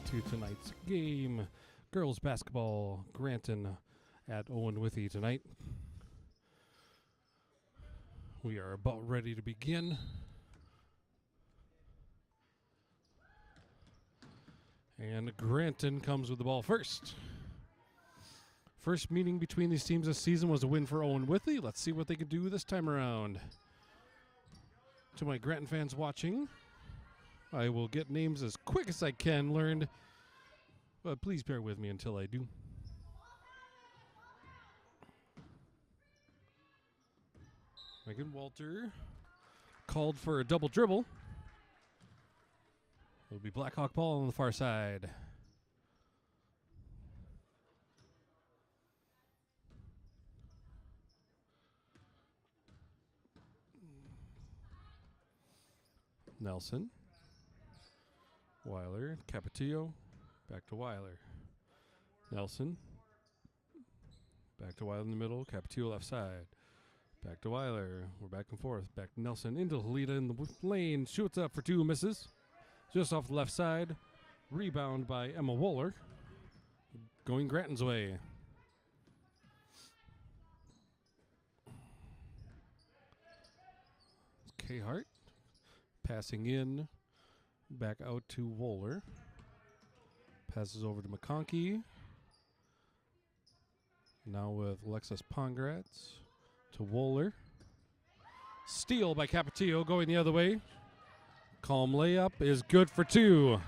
To tonight's game. Girls basketball, Granton at Owen-Withee tonight. We are about ready to begin. And Granton comes with the ball first. First meeting between these teams this season was a win for Owen-Withee. Let's see what they can do this time around. To my Granton fans watching, I will get names as quick as I can learned, but please bear with me until I do. Megan Walter called for a double dribble. It'll be Blackhawk ball on the far side. Nelson. Weiler, Capetillo, back to Weiler. Nelson, back to Weiler in the middle, Capetillo left side. Back to Weiler, we're back and forth. Back to Nelson, into Helita in the lane, shoots up for two, misses. Just off the left side, rebound by Emma Wohler, going Granton's way. K Hart, passing in. Back out to Wohler. Passes over to McConkey. Now with Alexis Pongratz to Wohler. Steal by Capetillo going the other way. Calm layup is good for two.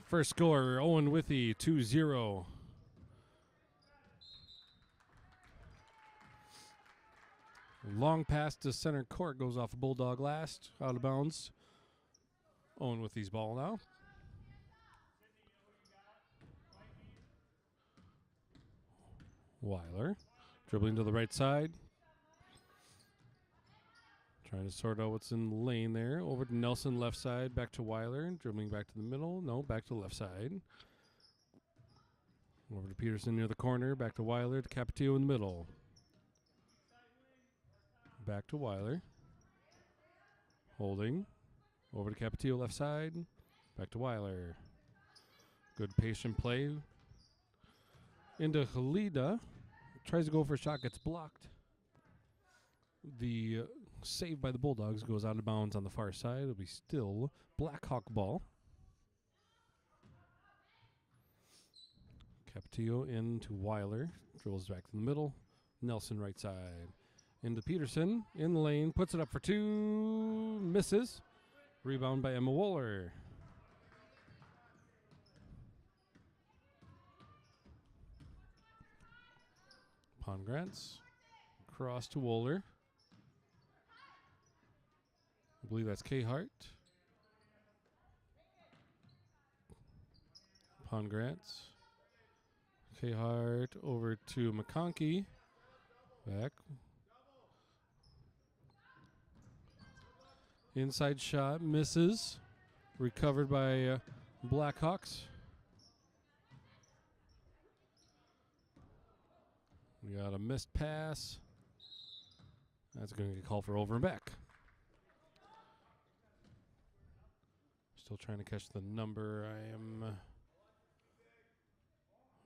First score, Owen-Withee 2-0. Long pass to center court goes off a Bulldog last, out of bounds. Owen-Withee's ball now. Weiler dribbling to the right side. Trying to sort out what's in the lane there. Over to Nelson, left side, back to Weiler. Dribbling back to the middle. No, back to the left side. Over to Peterson near the corner. Back to Weiler, to Capetillo in the middle. Back to Weiler. Holding. Over to Capetillo, left side. Back to Weiler. Good patient play. Into Helida. Tries to go for a shot, gets blocked. The saved by the Bulldogs, goes out of bounds on the far side. It'll be still Blackhawk ball. Capetillo into Weiler. Dribbles back to the middle. Nelson right side. Into Peterson. In the lane. Puts it up for 2. Misses. Rebound by Emma Wohler. Pongrantz. Cross to Wohler. I believe that's K-Hart. Pongrantz. K-Hart over to McConkey. Back. Inside shot misses. Recovered by Blackhawks. We got a missed pass. That's going to get called for over and back. Still trying to catch the number. I am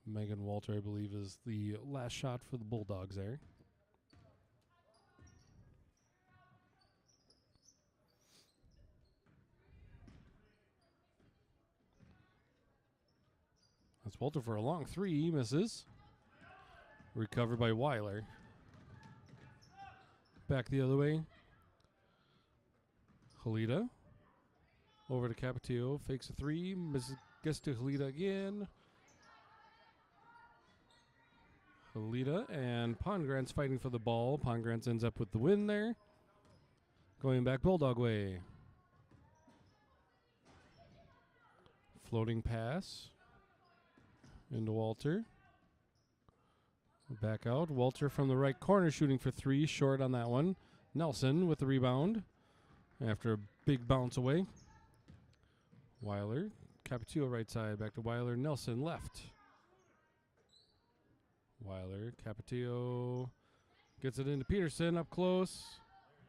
Megan Walter, I believe, is the last shot for the Bulldogs there. That's Walter for a long 3. Misses. Recovered by Weiler. Back the other way. Halida. Over to Capetillo. Fakes a 3. Misses. Gets to Halida again. Halida and Pongrantz fighting for the ball. Pongrantz ends up with the win there. Going back Bulldog way. Floating pass. Into Walter. Back out. Walter from the right corner shooting for 3. Short on that one. Nelson with the rebound. After a big bounce away. Weiler. Capetillo right side. Back to Weiler. Nelson left. Weiler. Capetillo gets it into Peterson up close.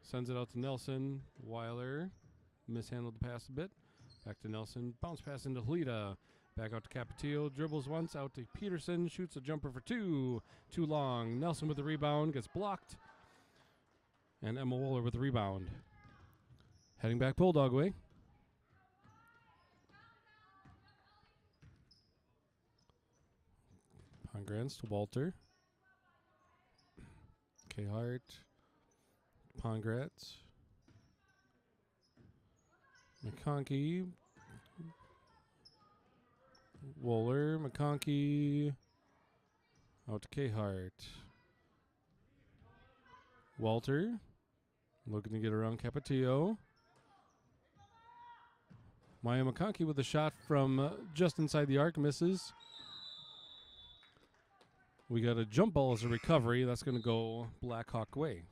Sends it out to Nelson. Weiler mishandled the pass a bit. Back to Nelson. Bounce pass into Halida. Back out to Capetillo. Dribbles once out to Peterson. Shoots a jumper for 2. Too long. Nelson with the rebound. Gets blocked. And Emma Wohler with the rebound. Heading back Bulldog way. Pongrantz to Walter. K-Hart. Pongrantz. McConkey. Wohler. McConkey. Out to K-Hart. Walter. Looking to get around Capetillo. Maya McConkey with a shot from just inside the arc. Misses. We got a jump ball as a recovery. That's going to go Blackhawk way.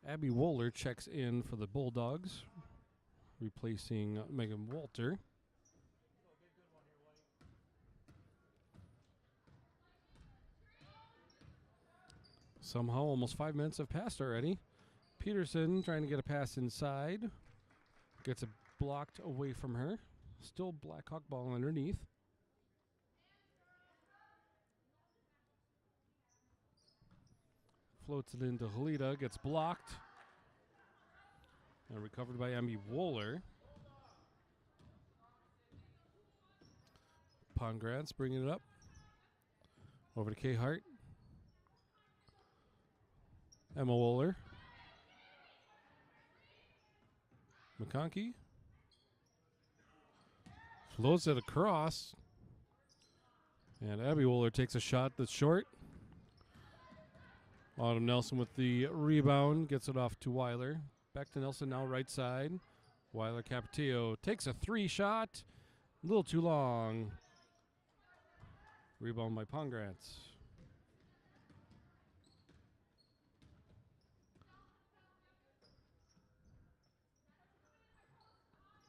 Abby Wohler checks in for the Bulldogs, replacing Megan Walter. Somehow almost 5 minutes have passed already. Peterson trying to get a pass inside. Gets it blocked away from her. Still Blackhawk ball underneath. Floats it into Halida. Gets blocked. And recovered by Abby Wohler. Pongrantz bringing it up. Over to K-Hart. Emma Wohler. McConkey. Floats it across. And Abby Wohler takes a shot that's short. Autumn Nelson with the rebound. Gets it off to Weiler. Back to Nelson now right side. Weiler Capetillo takes a 3 shot. A little too long. Rebound by Pongrantz.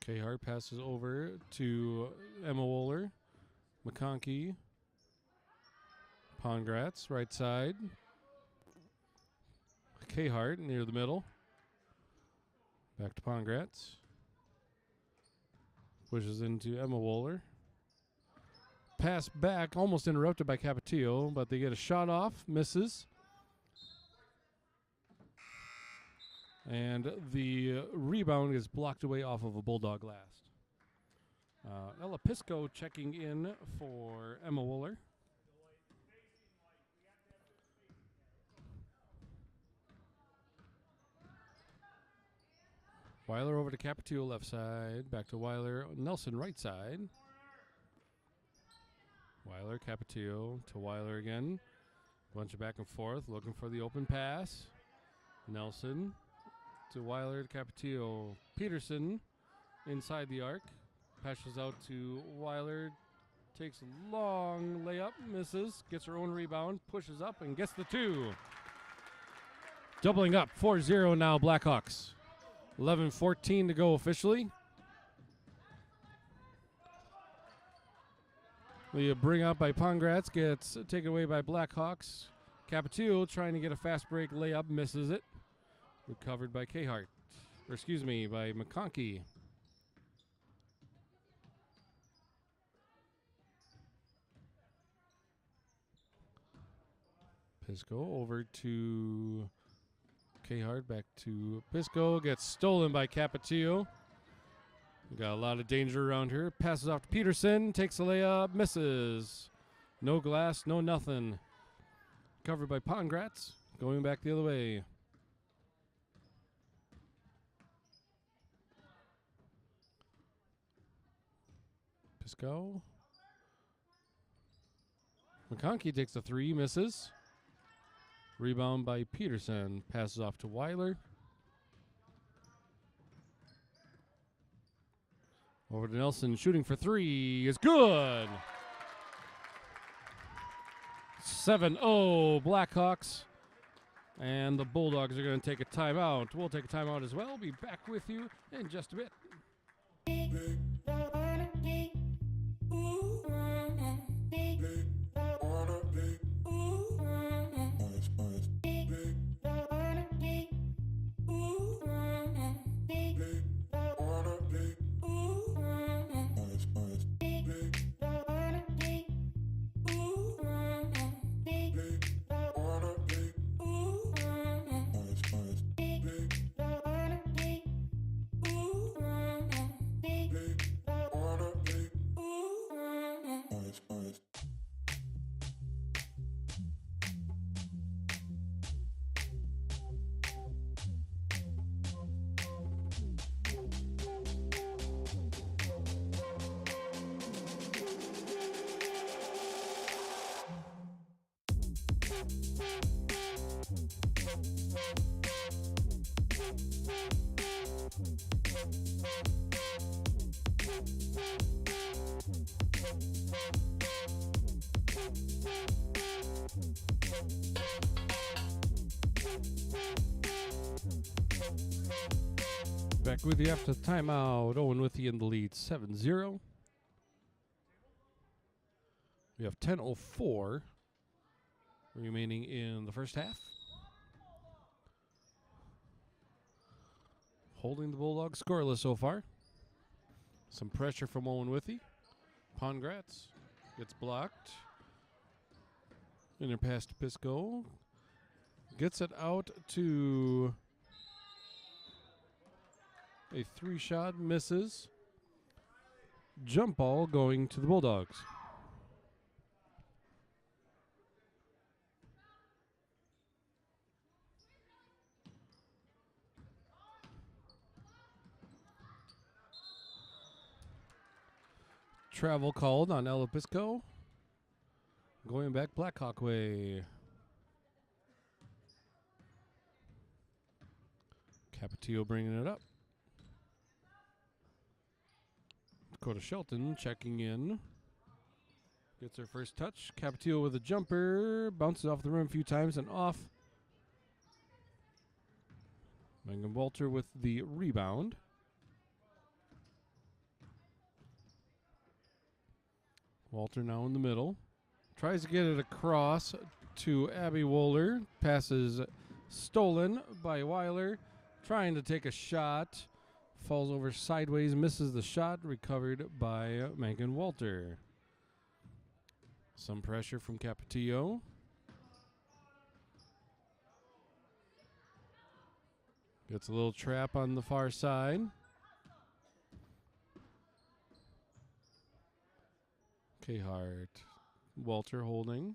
K-Hart passes over to Emma Wohler. McConkey. Pongrantz, right side. K-Hart near the middle. Back to Pongrantz. Pushes into Emma Wohler. Pass back, almost interrupted by Capetillo, but they get a shot off. Misses. And the rebound is blocked away off of a Bulldog last. Ella Pisco checking in for Emma Wooler. Weiler over to Capatillo left side. Back to Weiler. Nelson right side. Weiler, Capatillo to Weiler again. Bunch of back and forth. Looking for the open pass. Nelson to Weiler to Capatillo. Peterson inside the arc. Passes out to Weiler. Takes a long layup. Misses. Gets her own rebound. Pushes up and gets the 2. Doubling up. 4-0 now Blackhawks. 11:14 to go officially. The bring up by Pongratz gets taken away by Blackhawks. Capatillo trying to get a fast break layup, misses it. Recovered by Cahart. Or excuse me, by McConkey. Pisco over to Cahart, back to Pisco. Gets stolen by Capatillo. We got a lot of danger around here. Passes off to Peterson. Takes a layup. Misses. No glass, no nothing. Covered by Pongratz. Going back the other way. Pisco. McConkey takes the 3. Misses. Rebound by Peterson. Passes off to Weiler. Over to Nelson, shooting for 3 is good. 7-0 Blackhawks. And the Bulldogs are going to take a timeout. We'll take a timeout as well. Be back with you in just a bit. Back with you after the timeout. Owen-Withee in the lead, 7-0. We have 10:04 remaining in the first half. Holding the Bulldogs scoreless so far. Some pressure from Owen-Withee. Pongratz gets blocked. Inner pass to Pisco. Gets it out to a 3-shot, misses. Jump ball going to the Bulldogs. Travel called on Ella Pisco. Going back Blackhawk way. Capatillo bringing it up. Dakota Shelton checking in. Gets her first touch. Capatillo with a jumper. Bounces off the rim a few times and off. Megan Walter with the rebound. Walter now in the middle. Tries to get it across to Abby Wooler. Passes stolen by Weiler. Trying to take a shot. Falls over sideways. Misses the shot. Recovered by Megan Walter. Some pressure from Capatillo. Gets a little trap on the far side. Khart. Walter holding.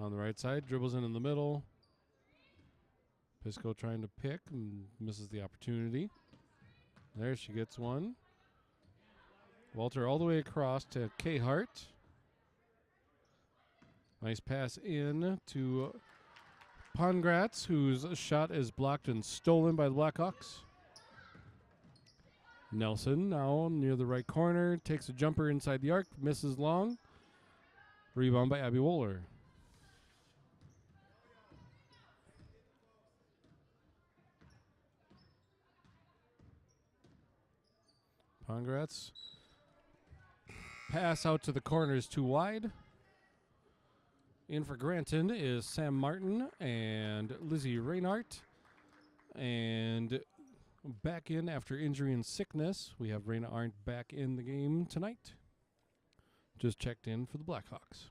On the right side, dribbles in the middle. Pisco trying to pick and misses the opportunity. There she gets one. Walter all the way across to Khart. Nice pass in to Pongratz, whose shot is blocked and stolen by the Blackhawks. Nelson now near the right corner, takes a jumper inside the arc, misses long. Rebound by Abby Wohler. Pongratz. Pass out to the corners too wide. In for Granton is Sam Martin and Lizzie Reinhardt. And back in after injury and sickness, we have Raina Arndt back in the game tonight. Just checked in for the Blackhawks.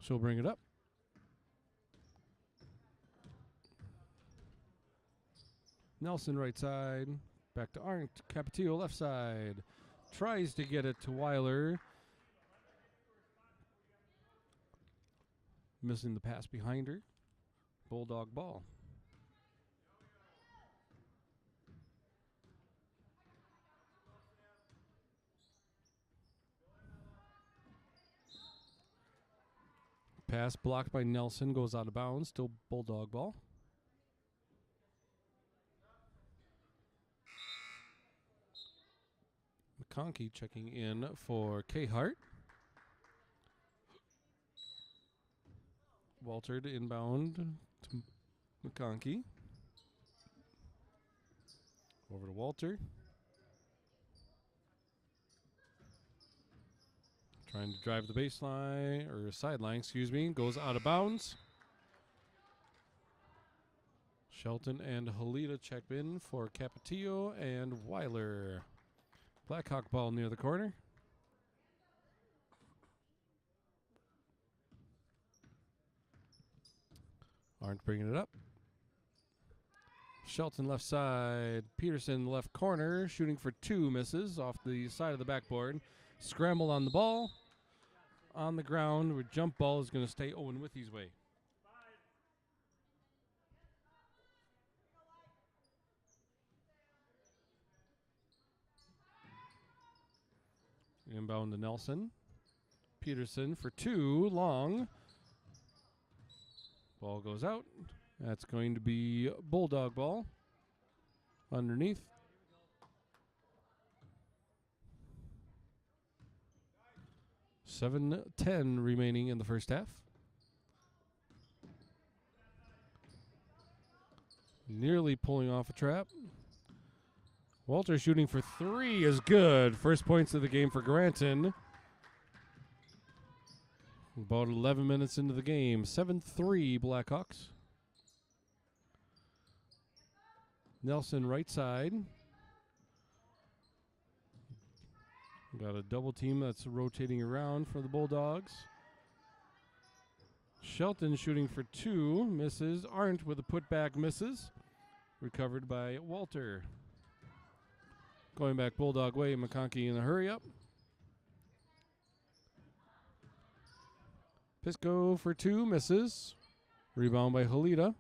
She'll bring it up. Nelson right side. Back to Arndt. Capetillo left side. Tries to get it to Weiler. Missing the pass behind her. Bulldog ball. Pass blocked by Nelson, goes out of bounds. Still Bulldog ball. McConkey checking in for Khart. Walter to inbound to McConkey. Over to Walter. Trying to drive the baseline, or sideline, excuse me. Goes out of bounds. Shelton and Halita check in for Capetillo and Weiler. Blackhawk ball near the corner. Arndt bringing it up. Shelton left side. Peterson left corner. Shooting for two, misses off the side of the backboard. Scramble on the ball. On the ground, where jump ball is going to stay Owen-Withee's way. Inbound to Nelson. Peterson for two, long. Ball goes out. That's going to be Bulldog ball. Underneath. 7:10 remaining in the first half. Nearly pulling off a trap. Walter shooting for three is good. First points of the game for Granton. About 11 minutes into the game. 7-3 Blackhawks. Nelson right side. Got a double team that's rotating around for the Bulldogs. Shelton shooting for two. Misses. Arndt with a putback, misses. Recovered by Walter. Going back Bulldog way. McConkey in a hurry up. Pisco for two. Misses. Rebound by Halita.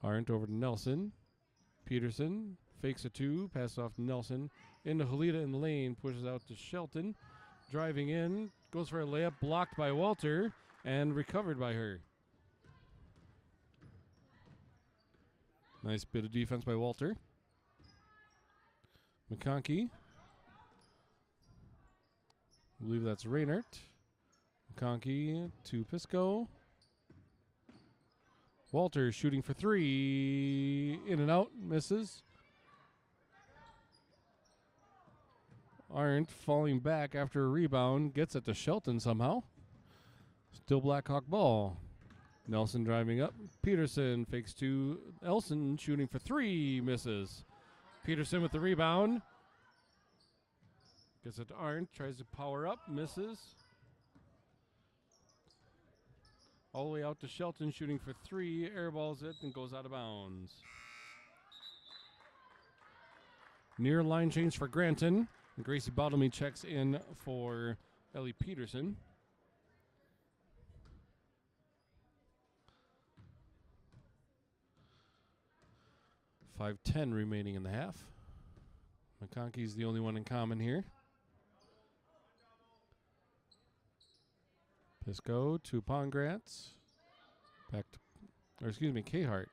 Arndt over to Nelson. Peterson fakes a two. Pass off to Nelson. Into Halita in the lane. Pushes out to Shelton. Driving in. Goes for a layup. Blocked by Walter. And recovered by her. Nice bit of defense by Walter. McConkey. I believe that's Reinhardt. McConkey to Pisco. Walter shooting for three. In and out. Misses. Arndt falling back after a rebound. Gets it to Shelton somehow. Still Blackhawk ball. Nelson driving up. Peterson fakes two. Elson shooting for three. Misses. Peterson with the rebound. Gets it to Arndt. Tries to power up. Misses. All the way out to Shelton, shooting for 3, airballs it, and goes out of bounds. Near line change for Granton. And Gracie Bottomley checks in for Ellie Peterson. .5:10 remaining in the half. McConkey's the only one in common here. Pisco to Pongratz. Back to, Cahart.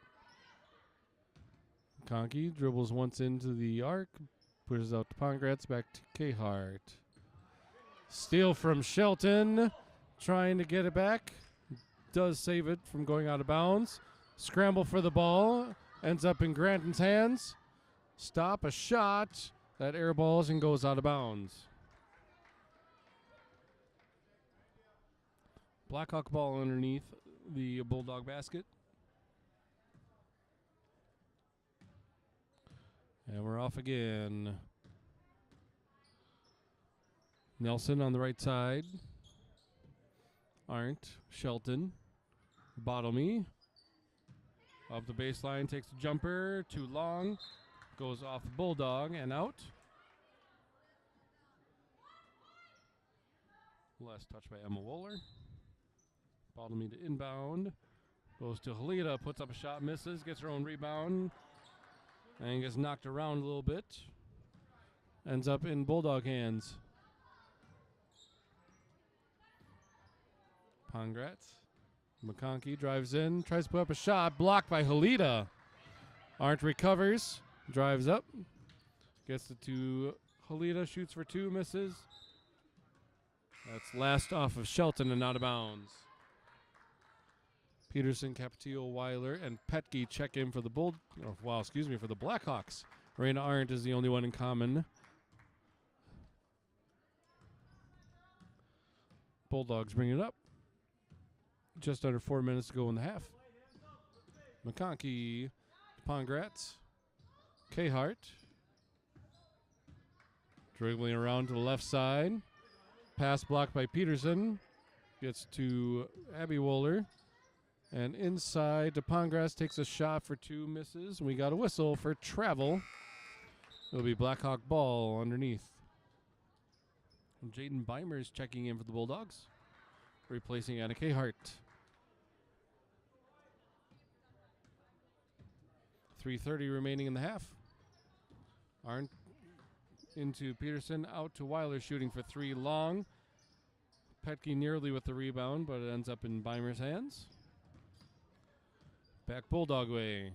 McConkey dribbles once into the arc. Pushes out to Pongratz. Back to Cahart. Steal from Shelton. Trying to get it back. Does save it from going out of bounds. Scramble for the ball. Ends up in Granton's hands. Stop a shot. That airballs and goes out of bounds. Blackhawk ball underneath the Bulldog basket. And we're off again. Nelson on the right side. Arndt, Shelton, Bottomley. Up the baseline, takes the jumper, too long. Goes off the Bulldog and out. Last touch by Emma Wohler. Bottomley to inbound. Goes to Halita, puts up a shot, misses, gets her own rebound. And gets knocked around a little bit. Ends up in Bulldog hands. Pongratz. McConkey drives in, tries to put up a shot, blocked by Halita. Arndt recovers, drives up, gets it to Halita, shoots for 2, misses. That's last off of Shelton and out of bounds. Peterson, Capetillo, Weiler, and Petke check in for the for the Blackhawks. Raina Arndt is the only one in common. Bulldogs bring it up. Just under 4 minutes to go in the half. McConkey, Pongratz, Cahart. Dribbling around to the left side. Pass blocked by Peterson. Gets to Abby Wohler. And inside to Pongratz, takes a shot for 2, misses. We got a whistle for travel. It'll be Blackhawk ball underneath. And Jaden Beimer is checking in for the Bulldogs, replacing Anna Cahart. 3:30 remaining in the half. Arndt into Peterson, out to Weiler, shooting for 3 long. Petke nearly with the rebound, but it ends up in Beimer's hands. Back Bulldog way.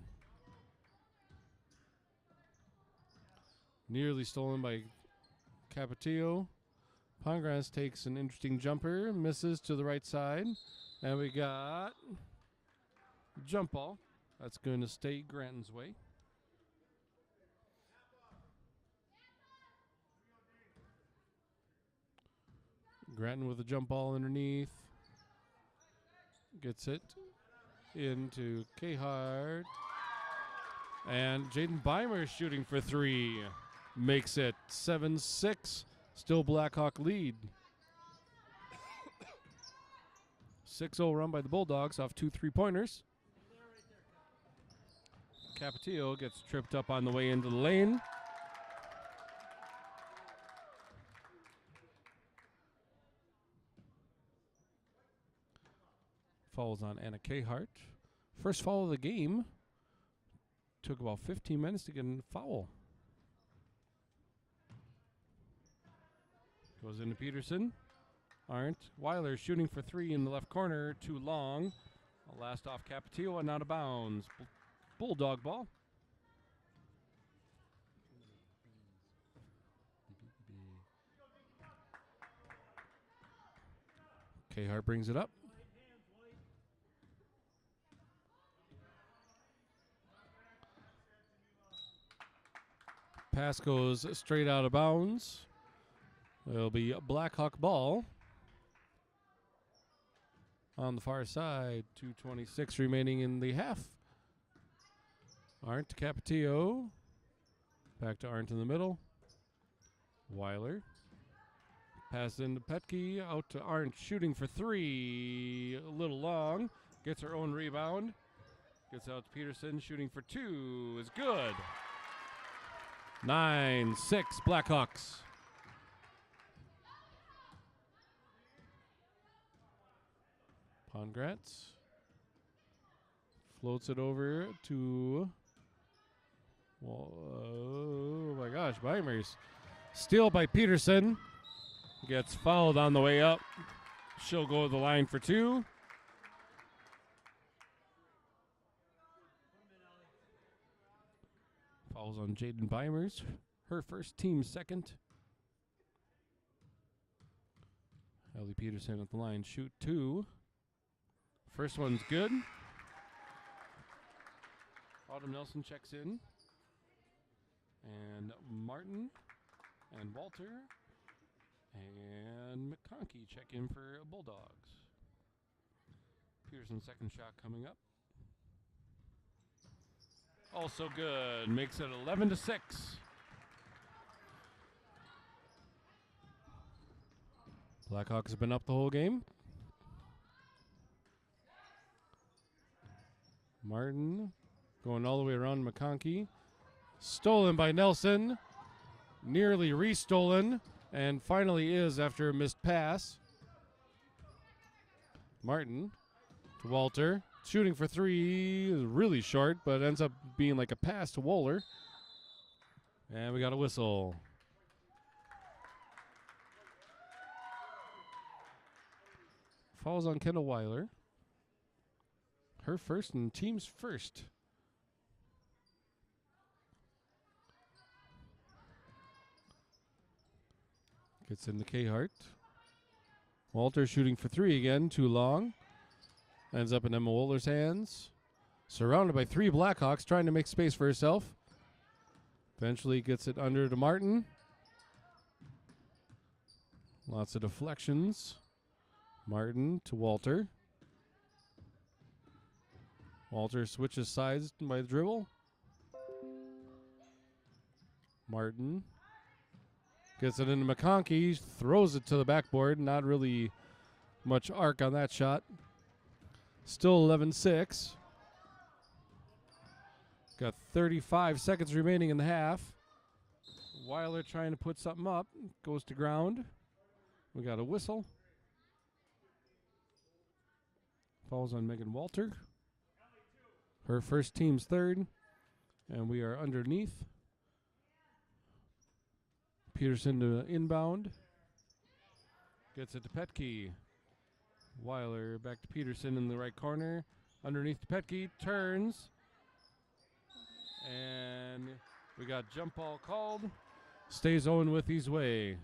Nearly stolen by Capetillo. Pongratz takes an interesting jumper, misses to the right side. And we got jump ball. That's going to stay Granton's way. Granton with a jump ball underneath. Gets it into Cahart. And Jaden Beimer shooting for 3. Makes it 7-6. Still Blackhawk lead. 6-0 run by the Bulldogs off 2 3-pointers. Capetillo gets tripped up on the way into the lane. Falls on Anna Cahart. First foul of the game. Took about 15 minutes to get a foul. Goes into Peterson. Arndt. Weiler shooting for 3 in the left corner. Too long. Last off Capetillo and out of bounds. Bulldog ball. Cahart brings it up. Pass goes straight out of bounds. It'll be a Blackhawk ball. On the far side, 2:26 remaining in the half. Arndt to Capetillo. Back to Arndt in the middle. Weiler. Pass into Petke, out to Arndt, shooting for 3. A little long. Gets her own rebound. Gets out to Peterson, shooting for 2. Is good. 9-6 Blackhawks. Pongratz floats it over to, oh my gosh, Weimers. Steal by Peterson. Gets fouled on the way up. She'll go to the line for 2. Fouls on Jaden Weimers. Her first, team second. Ellie Peterson at the line, shoot 2. First one's good. Autumn Nelson checks in. And Martin and Walter and McConkey check in for Bulldogs. Peterson's second shot coming up. Also good. Makes it 11-6. Blackhawks have been up the whole game. Martin going all the way around McConkey. Stolen by Nelson. Nearly restolen. And finally is after a missed pass. Martin to Walter. Shooting for 3 is really short, but ends up being like a pass to Wohler. And we got a whistle. Falls on Kendall Weiler. Her first and team's first. Gets into K-Hart. Walter shooting for 3 again, too long. Ends up in Emma Wohler's hands. Surrounded by 3 Blackhawks, trying to make space for herself. Eventually gets it under to Martin. Lots of deflections. Martin to Walter. Walter switches sides by the dribble. Martin gets it into McConkey. Throws it to the backboard. Not really much arc on that shot. Still 11-6. Got 35 seconds remaining in the half. Weiler trying to put something up. Goes to ground. We got a whistle. Falls on Megan Walter. Her first, team's third. And we are underneath. Peterson to inbound. Gets it to Petke. Weiler back to Peterson in the right corner. Underneath to Petke. Turns. And we got jump ball called. Stays Owen-Withee's way.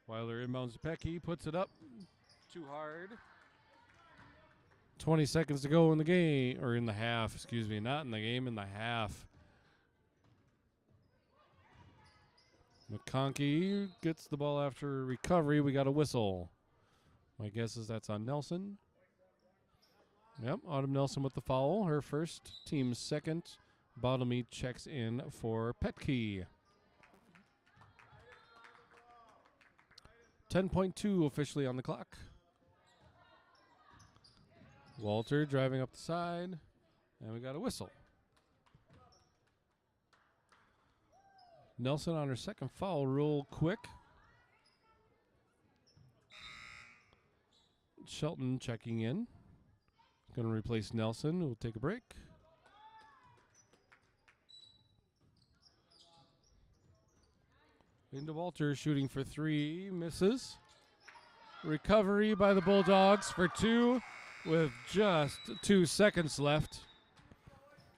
Weiler inbounds to Petke. Puts it up. Too hard. 20 seconds to go in the game, or in the half, excuse me. Not in the game, in the half. McConkey gets the ball after recovery. We got a whistle. My guess is that's on Nelson. Yep, Autumn Nelson with the foul. Her first, team's second. Bottomley checks in for Petke. 10.2 officially on the clock. Walter driving up the side. And we got a whistle. Nelson on her second foul, real quick. Shelton checking in. Going to replace Nelson. We'll take a break. Into Walter, shooting for 3, misses. Recovery by the Bulldogs for 2 with just 2 seconds left.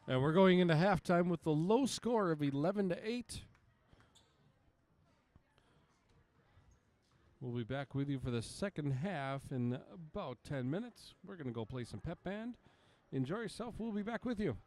And we're going into halftime with the low score of 11-8. We'll be back with you for the second half in about 10 minutes. We're going to go play some pep band. Enjoy yourself. We'll be back with you.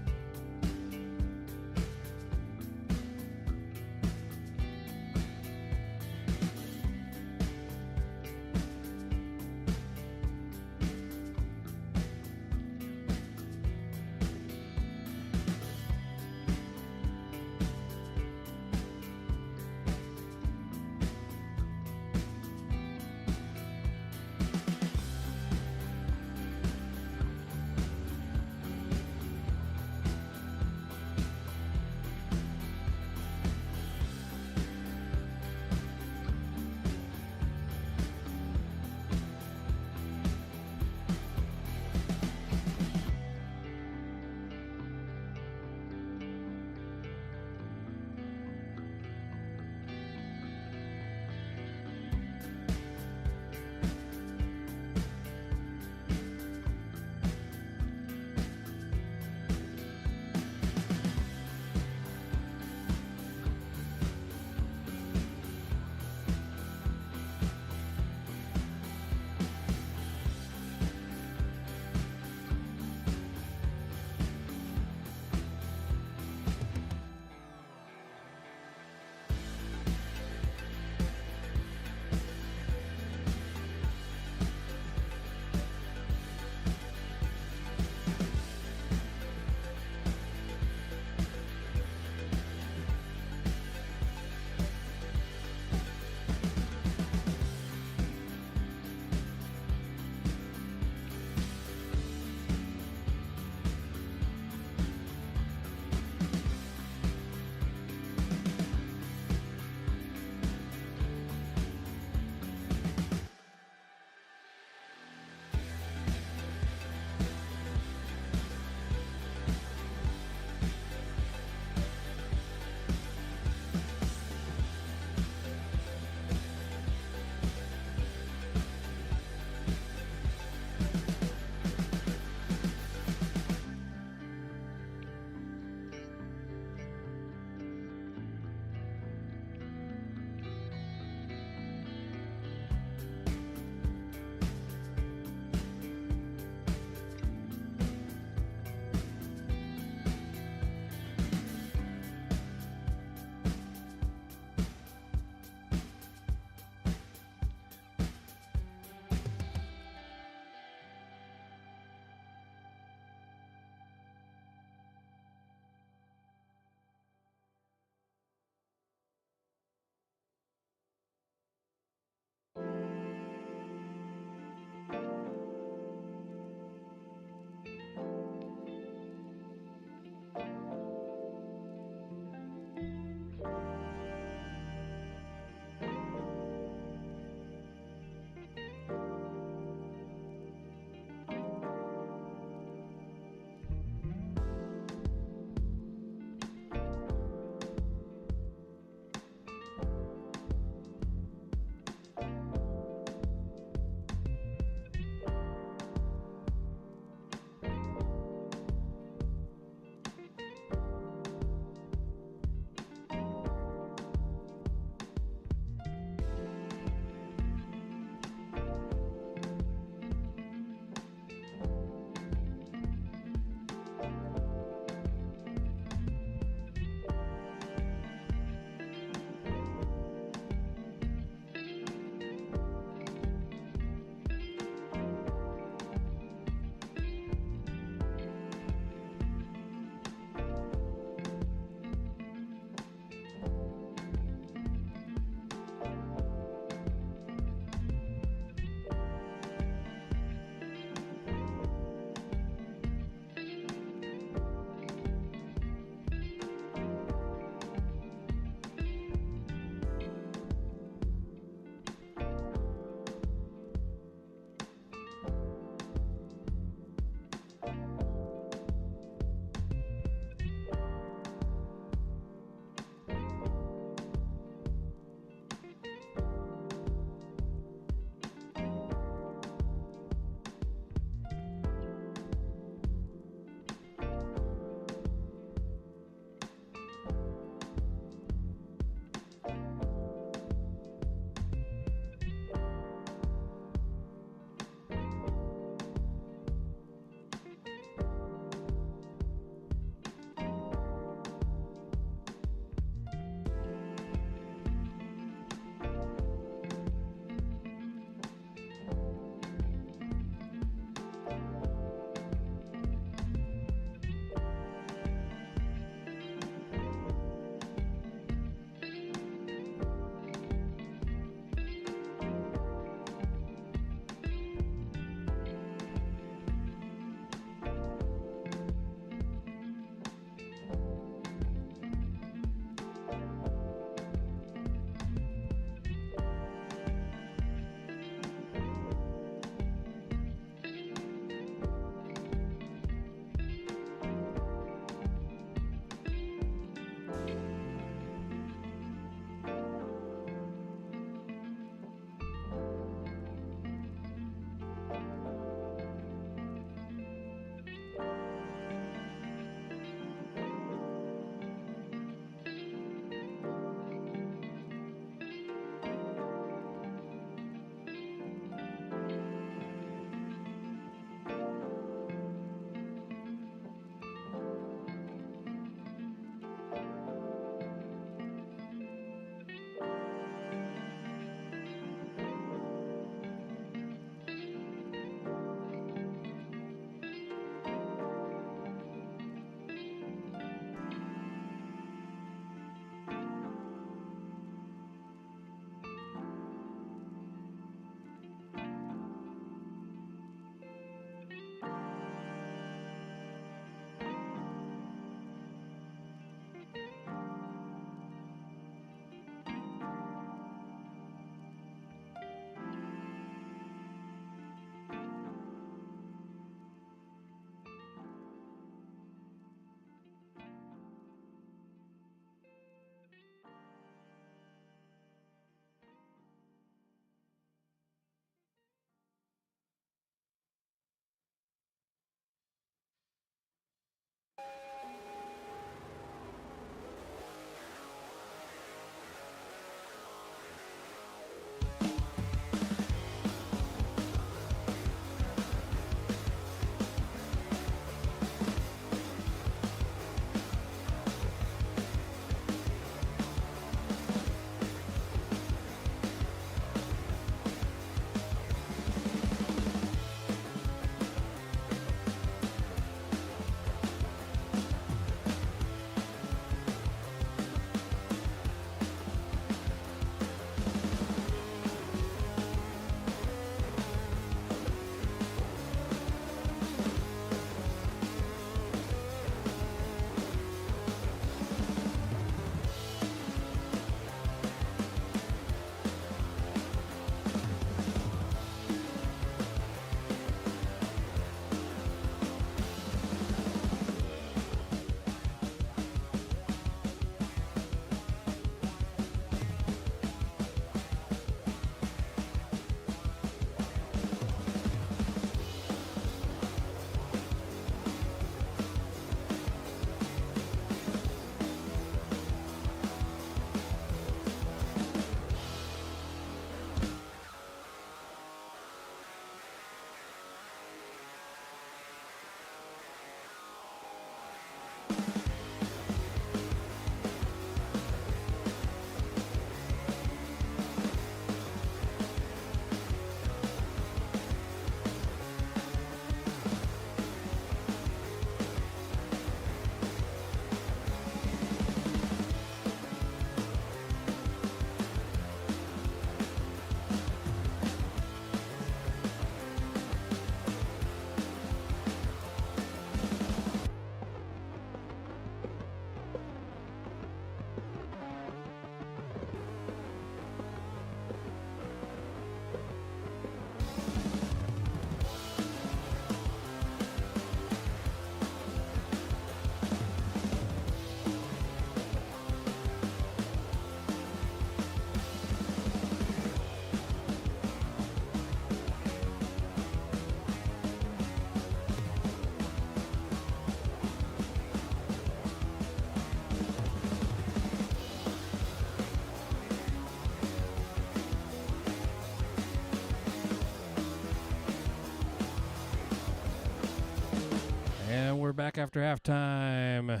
we're back after halftime.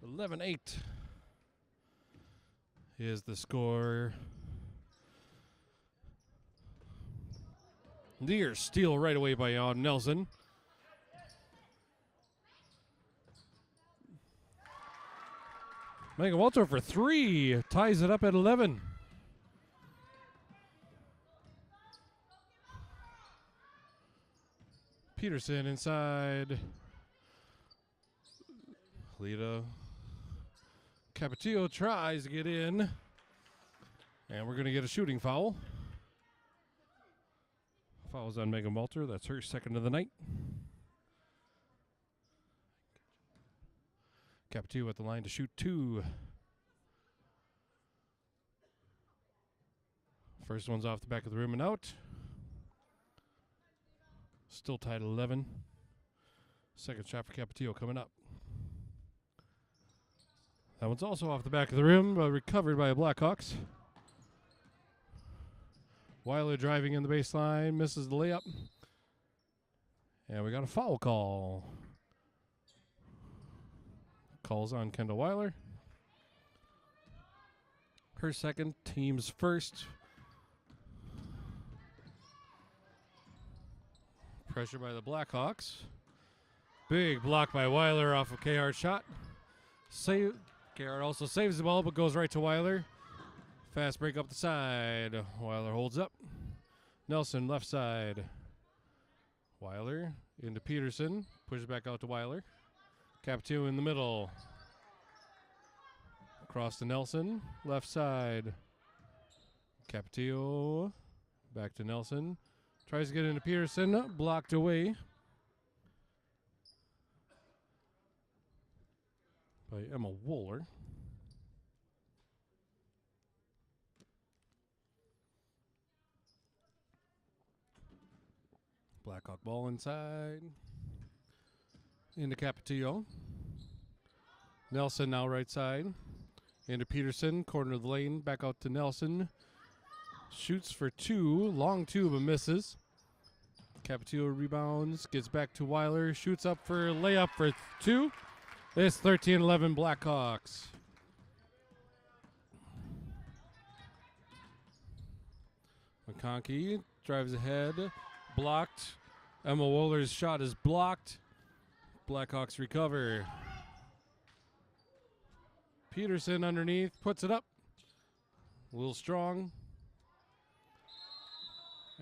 11-8 is the score. Near steal right away by Nelson. Megan Walter for 3. Ties it up at 11. Peterson inside. Lita. Capetillo tries to get in. And we're going to get a shooting foul. Foul's on Megan Walter. That's her second of the night. Capetillo at the line to shoot 2. First one's off the back of the rim and out. Still tied at 11. Second shot for Capetillo coming up. That one's also off the back of the rim, recovered by the Blackhawks. Weiler driving in the baseline, misses the layup. And we got a foul call. Calls on Kendall Weiler. Her second, team's first. Pressure by the Blackhawks. Big block by Weiler off of Khart's shot. Khart also saves the ball, but goes right to Weiler. Fast break up the side. Weiler holds up. Nelson left side. Weiler into Peterson. Pushes back out to Weiler. Capetillo in the middle. Across to Nelson. Left side. Capetillo. Back to Nelson. Tries to get into Peterson. Blocked away by Emma Wooler. Blackhawk ball inside. Into Capetillo. Nelson now right side. Into Peterson. Corner of the lane. Back out to Nelson. Shoots for 2. Long 2, but misses. Capetillo rebounds. Gets back to Weiler. Shoots up for layup for 2. It's 13-11 Blackhawks. McConkey drives ahead. Blocked. Emma Wooler's shot is blocked. Blackhawks recover. Peterson underneath. Puts it up. A little strong.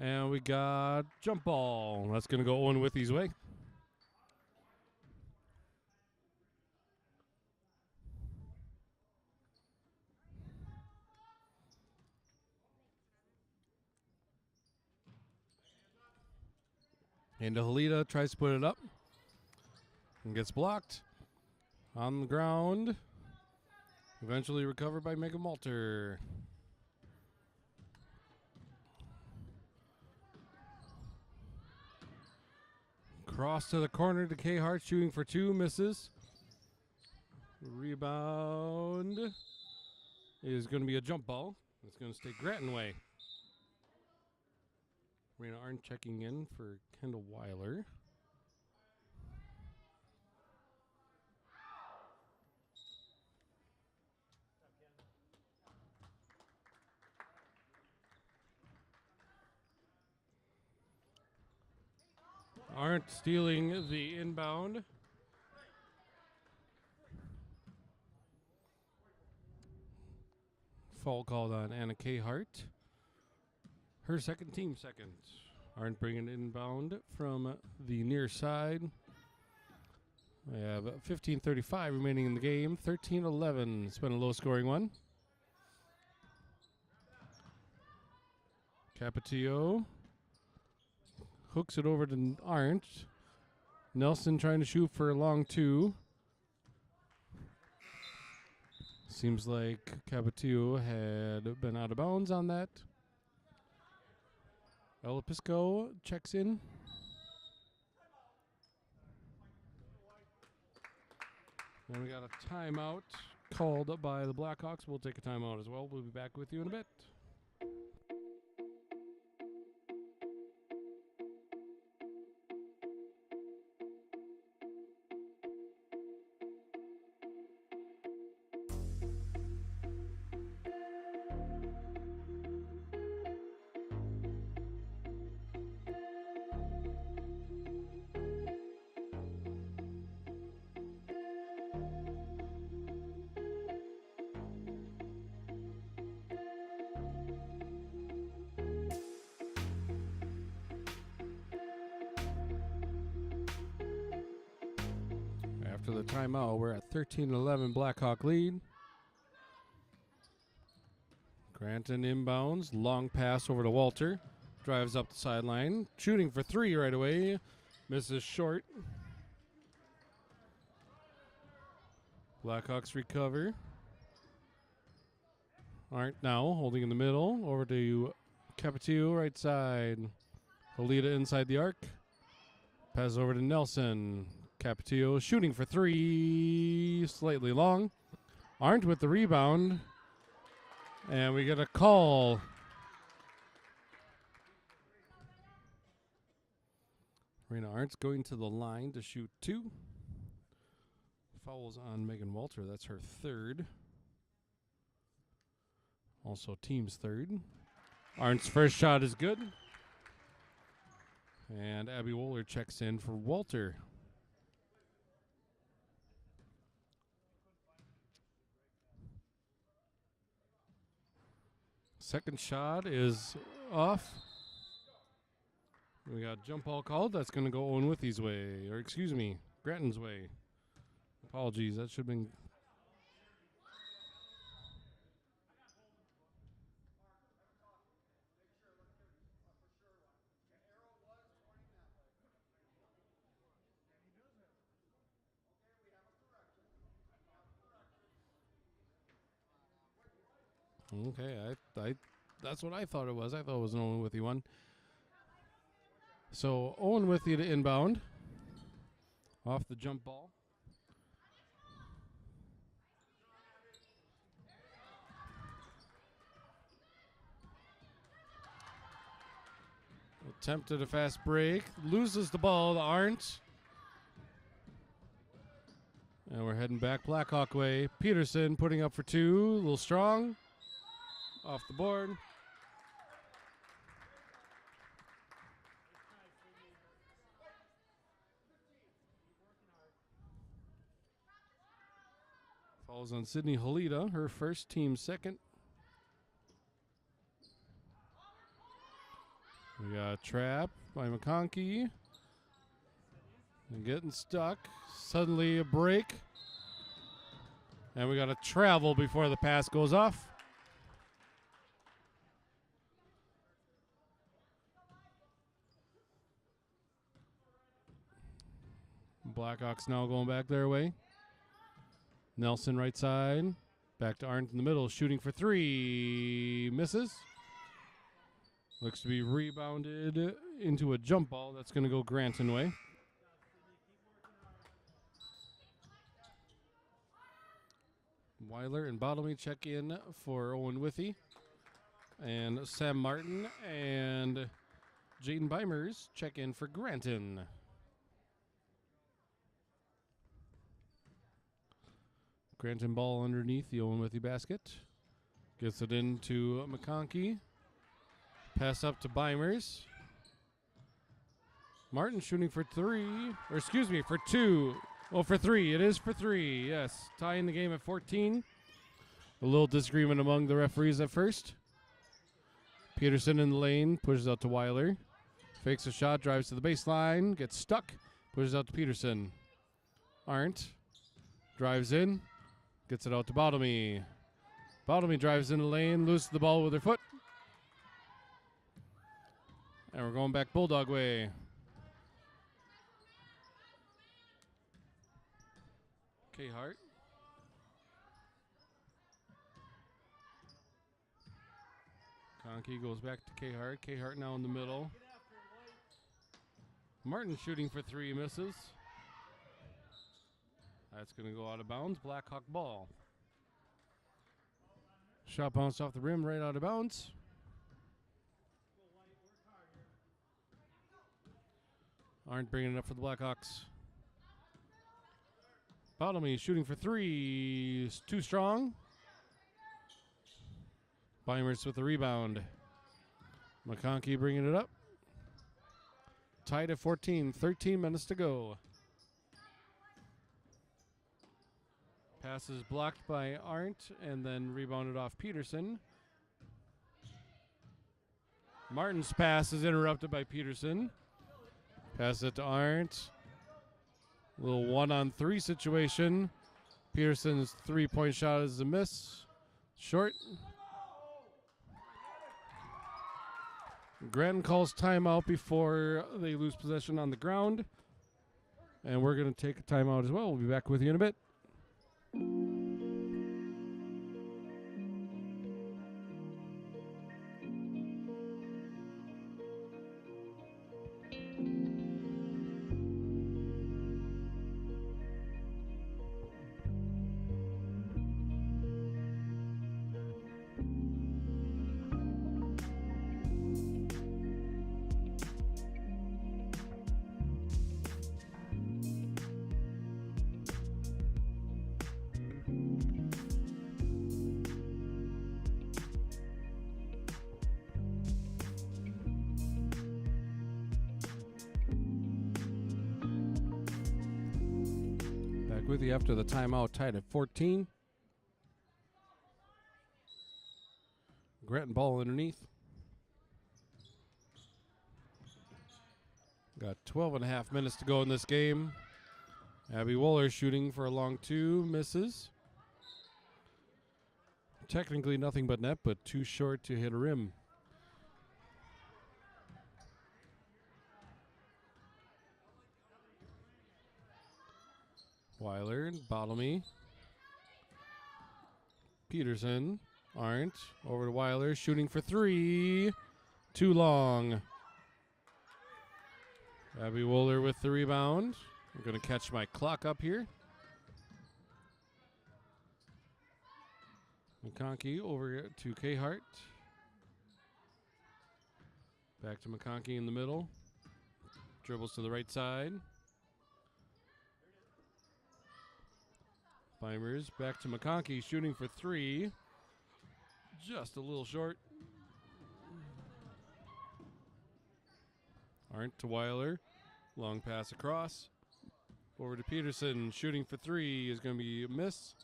And we got jump ball. That's going to go Owen-Withee's way. Into Halita, tries to put it up. And gets blocked. On the ground. Eventually recovered by Megan Walter. Cross to the corner to Khart, shooting for 2, misses. Rebound is going to be a jump ball. It's going to stay Granton way. Rena Arndt checking in for Kendall Weiler. Arndt stealing the inbound. Foul called on Anna Khart. Her second, team second. Arndt bringing inbound from the near side. We have 15:35 remaining in the game. 13-11. It's been a low-scoring one. Capetillo hooks it over to Arndt. Nelson trying to shoot for a long 2. Seems like Capetillo had been out of bounds on that. Elipisco checks in. And we got a timeout called by the Blackhawks. We'll take a timeout as well. We'll be back with you in a bit. after the timeout. We're at 13-11 Blackhawk lead. Granton inbounds. Long pass over to Walter. Drives up the sideline. Shooting for three right away. Misses short. Blackhawks recover. Aren't now holding in the middle. Over to Capetillo, right side. Holita inside the arc. Pass over to Nelson. Capetillo shooting for three. Slightly long. Aren't with the rebound. And we get a call. Marina Arndt's going to the line to shoot two. Fouls on Megan Walter. That's her third. Also team's third. Arndt's first shot is good. And Abby Wohler checks in for Walter. Second shot is off. We got jump ball called. That's going to go Owen-Withee's way. Or excuse me, Granton's way. Apologies. That should have been... Okay, I that's what I thought it was. I thought it was an Owen-Withee one. So Owen-Withee to inbound. Off the jump ball. Attempted a fast break. Loses the ball to Arndt. And we're heading back Blackhawk way. Peterson putting up for two. A little strong. Off the board. Falls on Sydney Holita, her first, team second. We got a trap by McConkey. And getting stuck. Suddenly a break. And we got a travel before the pass goes off. Blackhawks now going back their way. Nelson right side. Back to Arndt in the middle. Shooting for three. Misses. Looks to be rebounded into a jump ball. That's going to go Granton way. Weiler and Bottomley check in for Owen-Withee. And Sam Martin and Jaden Beimers check in for Granton. Granton ball underneath the Owen-Withee basket. Gets it into McConkey. Pass up to Beimers. Martin shooting for three. Or excuse me, for two. Well, for three. It is for three. Yes. Tying the game at 14. A little disagreement among the referees at first. Peterson in the lane. Pushes out to Weiler. Fakes a shot. Drives to the baseline. Gets stuck. Pushes out to Peterson. Arndt. Drives in. Gets it out to Bottomley. Bottomley drives in the lane. Loses the ball with her foot. And we're going back Bulldog way. K-Hart. Conkey goes back to K-Hart. K-Hart now in the middle. Martin shooting for three, misses. That's going to go out of bounds. Blackhawk ball. Shot bounced off the rim, right out of bounds. Aren't bringing it up for the Blackhawks. Bottomley shooting for three. Too strong. Beimers with the rebound. McConkey bringing it up. Tied at 14. 13 minutes to go. Pass is blocked by Arndt and then rebounded off Peterson. Martin's pass is interrupted by Peterson. Pass it to Arndt. Little 1-on-3 situation. Peterson's three-point shot is a miss. Short. Granton calls timeout before they lose possession on the ground. And we're going to take a timeout as well. We'll be back with you in a bit. With you after the timeout, tied at 14. Granton ball underneath. Got 12.5 minutes to go in this game. Abby Wooler shooting for a long two, misses. Technically nothing but net, but too short to hit a rim. Weiler, Bottomy. Peterson, Arndt, over to Weiler, shooting for three. Too long. Abby Wooler with the rebound. I'm going to catch my clock up here. McConkey over to K-Hart. Back to McConkey in the middle. Dribbles to the right side. Beimers back to McConkey, shooting for three. Just a little short. Arndt to Weiler. Long pass across. Over to Peterson, shooting for three is going to be a miss.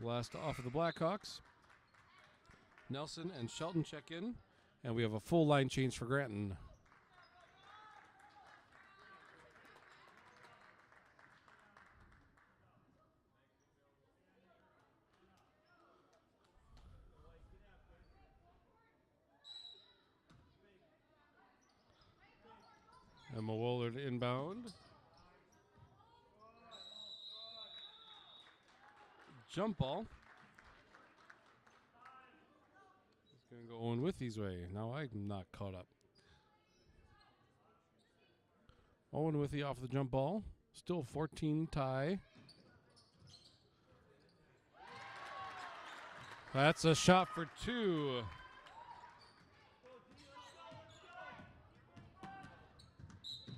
Last off of the Blackhawks. Nelson and Shelton check in, and we have a full line change for Granton. Emma Woolard inbound. Jump ball. It's going to go Owen-Withee's way. Now I'm not caught up. Owen-Withee off the jump ball. Still 14 tie. That's a shot for two.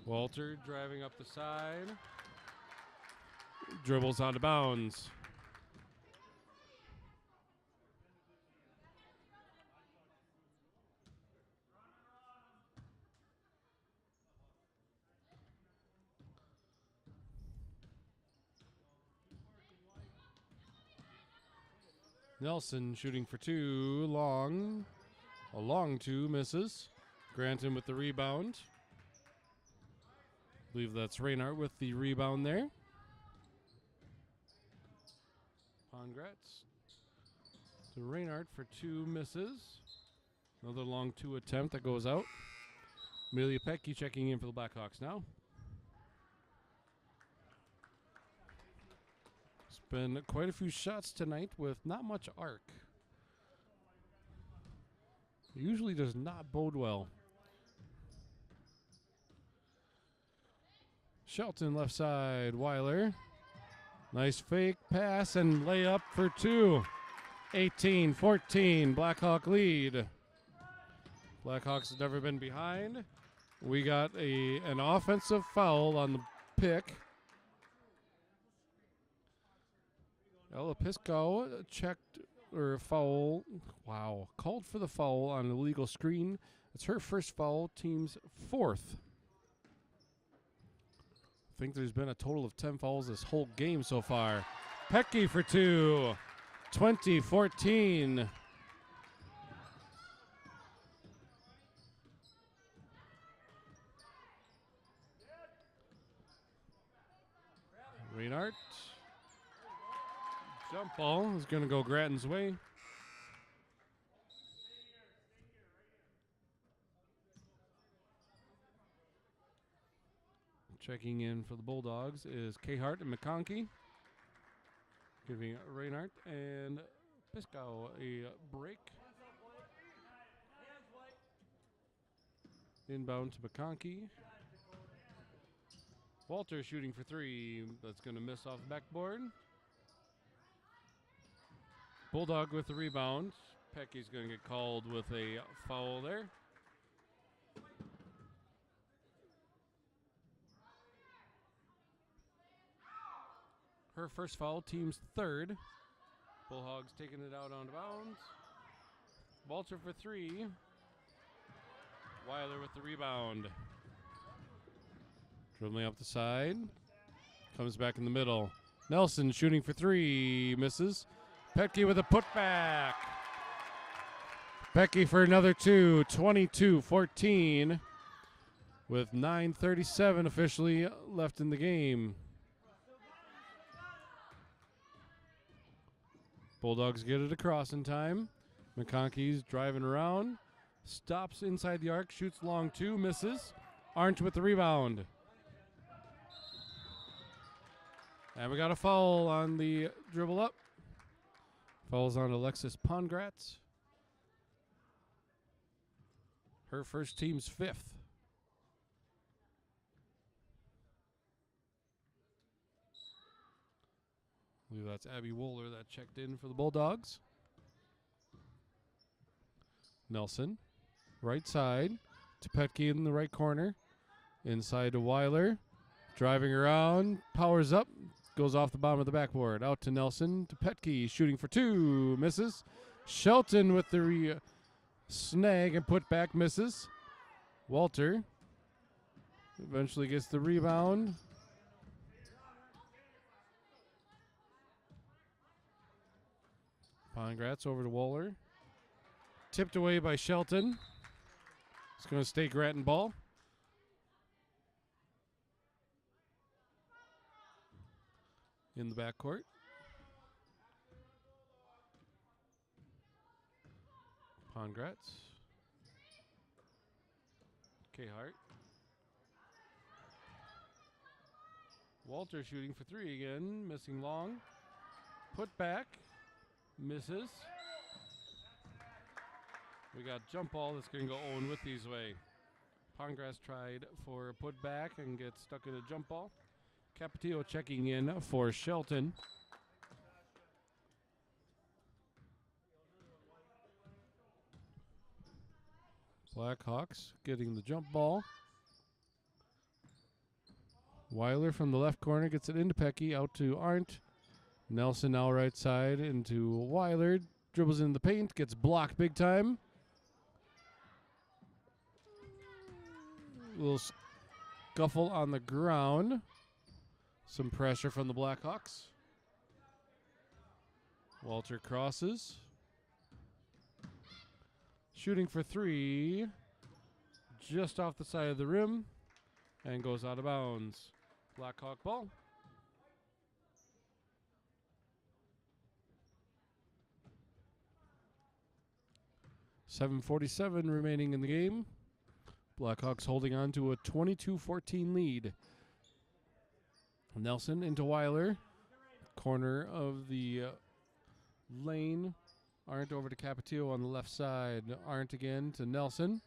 Walter driving up the side. Dribbles out of bounds. Nelson shooting for two. Long. A long two misses. Granton with the rebound. I believe that's Reinhardt with the rebound there. Pongratz to Reinhardt for two misses. Another long two attempt that goes out. Amelia Pecky checking in for the Blackhawks now. It's been quite a few shots tonight with not much arc. Usually does not bode well. Shelton left side, Weiler. Nice fake pass and layup for two. 18-14, Blackhawk lead. Blackhawks have never been behind. We got an offensive foul on the pick. Ella Pisco checked or foul. Wow, called for the foul on an illegal screen. It's her first foul, team's fourth. I think there's been a total of 10 fouls this whole game so far. Pecky for two. 20-14. Reinhardt. Jump ball is going to go Granton's way. Checking in for the Bulldogs is Cahart and McConkey. Giving Reinhardt and Piscow a break. Inbound to McConkey. Walter shooting for three. That's going to miss off the backboard. Bulldog with the rebound. Pecky's going to get called with a foul there. Her first foul, team's third. Bullhogs taking it out onto bounds. Walter for three. Weiler with the rebound. Dribbling up the side. Comes back in the middle. Nelson shooting for three. Misses. Petke with a putback. Petke for another two. 22-14. With 9:37 officially left in the game. Bulldogs get it across in time. McConkey's driving around. Stops inside the arc. Shoots long two. Misses. Arndt with the rebound. And we got a foul on the dribble up. Fouls on Alexis Pongratz. Her first, team's fifth. I believe that's Abby Wooler that checked in for the Bulldogs. Nelson, right side to Petke in the right corner. Inside to Weiler. Driving around, powers up, goes off the bottom of the backboard. Out to Nelson, to Petke, shooting for two, misses. Shelton with the snag and put back, misses. Walter eventually gets the rebound. Pongratz over to Wooler. Tipped away by Shelton. It's going to stay Granton ball. In the backcourt. Pongratz. Cahart. Walter shooting for three again, missing long. Put back. Misses. We got jump ball that's going to go Owen-Withee's way. Pongratz tried for a put back and gets stuck in a jump ball. Capetillo checking in for Shelton. Blackhawks getting the jump ball. Weiler from the left corner gets it into Petke, out to Arndt. Nelson now right side into Weiler. Dribbles in the paint, gets blocked big time. Little scuffle on the ground. Some pressure from the Blackhawks. Walter crosses. Shooting for three. Just off the side of the rim. And goes out of bounds. Blackhawk ball. .7:47 remaining in the game. Blackhawks holding on to a 22-14 lead. Nelson into Weiler. Corner of the lane. Arndt over to Capetillo on the left side. Arndt again to Nelson.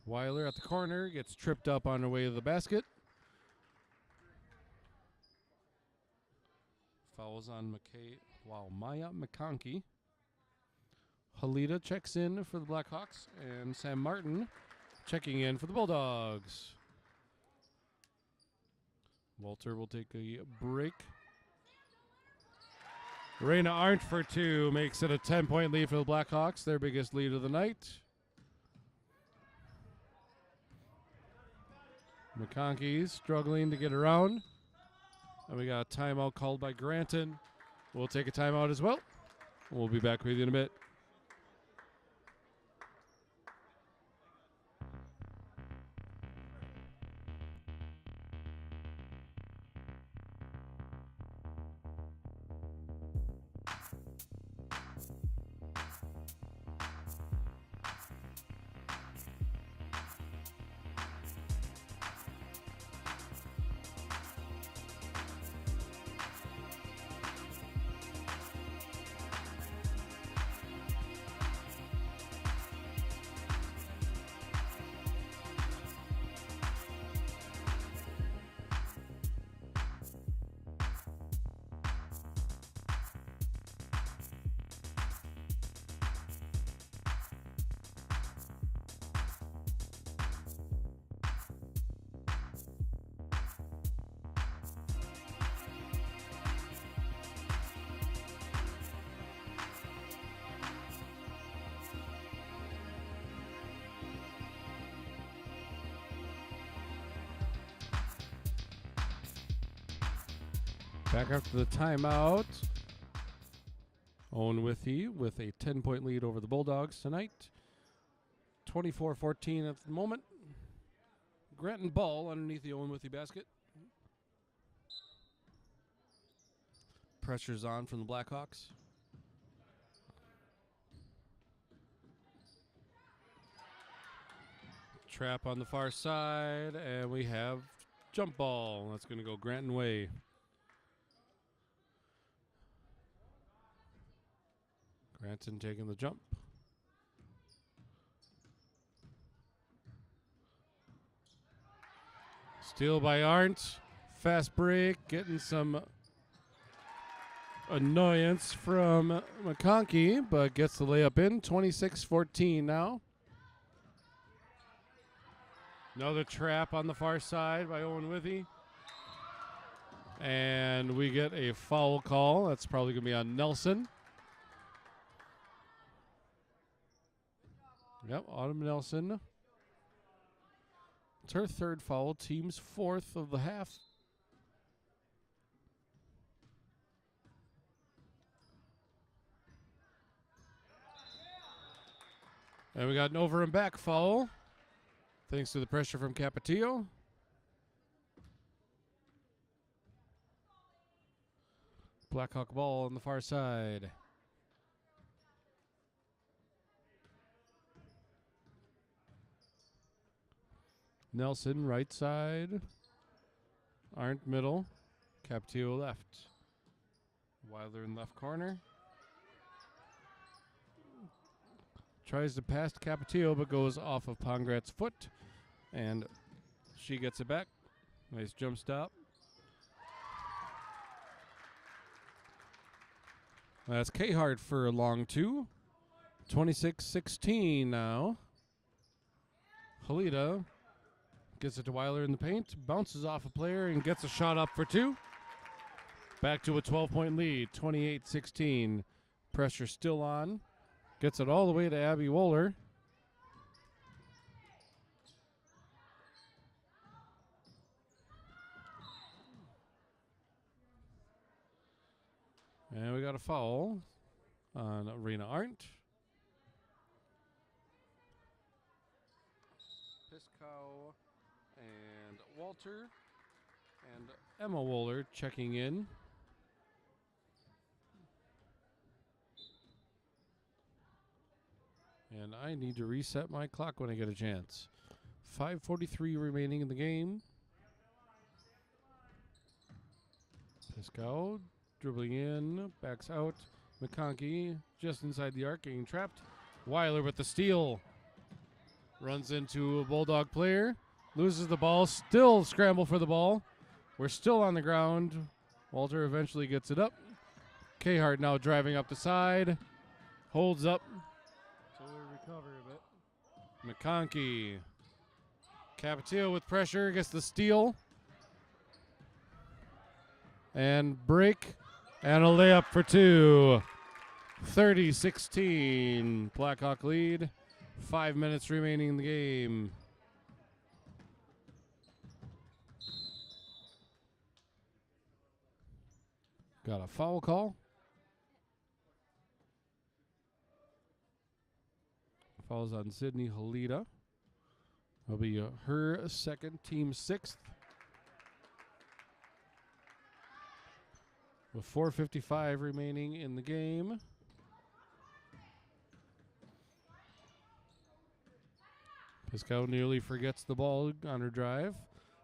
Weiler at the corner. Gets tripped up on her way to the basket. Fouls on Maya McConkey. Halida checks in for the Blackhawks. And Sam Martin checking in for the Bulldogs. Walter will take a break. Raina Arndt for two makes it a 10-point lead for the Blackhawks, their biggest lead of the night. McConkey's struggling to get around. And we got a timeout called by Granton. We'll take a timeout as well. We'll be back with you in a bit. Back after the timeout. Owen-Withee with a 10-point lead over the Bulldogs tonight. 24-14 at the moment. Granton ball underneath the Owen-Withee basket. Pressure's on from the Blackhawks. Trap on the far side, and we have jump ball. That's going to go Granton way. Granton taking the jump. Steal by Arndt. Fast break, getting some annoyance from McConkey, but gets the layup in. 26-14 now. Another trap on the far side by Owen-Withee. And we get a foul call. That's probably going to be on Nelson. Yep, Autumn Nelson. It's her third foul, team's fourth of the half. And we got an over and back foul, thanks to the pressure from Capetillo. Blackhawk ball on the far side. Nelson, right side. Arndt, middle. Capetillo, left. Wilder in left corner. Tries to pass to Capetillo, but goes off of Pongrat's foot. And she gets it back. Nice jump stop. That's Cahart for a long two. 26-16 now. Halita gets it to Weiler in the paint, bounces off a player, and gets a shot up for two. Back to a 12-point lead, 28-16. Pressure still on. Gets it all the way to Abby Wohler. And we got a foul on Arena Arndt. Piscow and Walter and Emma Wohler checking in. And I need to reset my clock when I get a chance. 5:43 remaining in the game. Piscow dribbling in, backs out. McConkey just inside the arc, getting trapped. Weiler with the steal. Runs into a Bulldog player. Loses the ball. Still scramble for the ball. We're still on the ground. Walter eventually gets it up. Cahart now driving up the side. Holds up. So we recover a bit. McConkey. Capetillo with pressure. Gets the steal. And break. And a layup for two. 30-16. Blackhawk lead. 5 minutes remaining in the game. Got a foul call. Fouls on Sydney Halita. That'll be her second, team sixth. With 4:55 remaining in the game. Piscow nearly forgets the ball on her drive.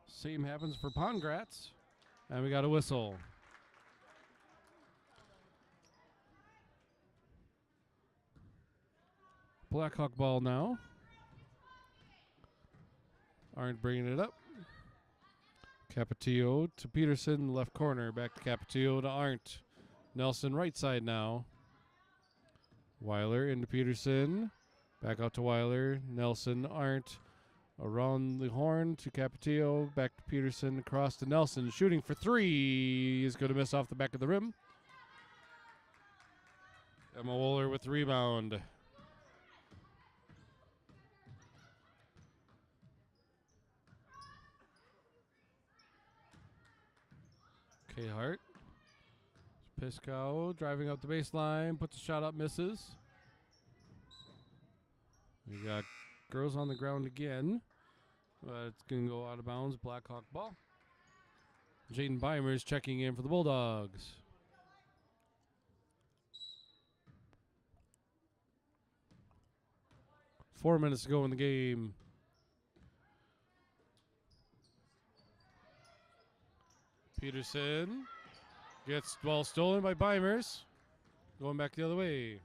Same happens for Pongratz. And we got a whistle. Blackhawk ball now. Arndt bringing it up. Capetillo to Peterson, left corner. Back to Capetillo to Arndt. Nelson right side now. Weiler into Peterson. Back out to Weiler. Nelson, Arndt. Around the horn to Capetillo. Back to Peterson. Across to Nelson. Shooting for three. He's going to miss off the back of the rim. Emma Wohler with the rebound. Cahart Pisco driving up the baseline, puts a shot up, misses. We got girls on the ground again, but it's going to go out of bounds. Blackhawk ball. Jaden Beimers checking in for the Bulldogs. Four minutes to go in the game. Peterson gets ball stolen by Beimers. Going back the other way.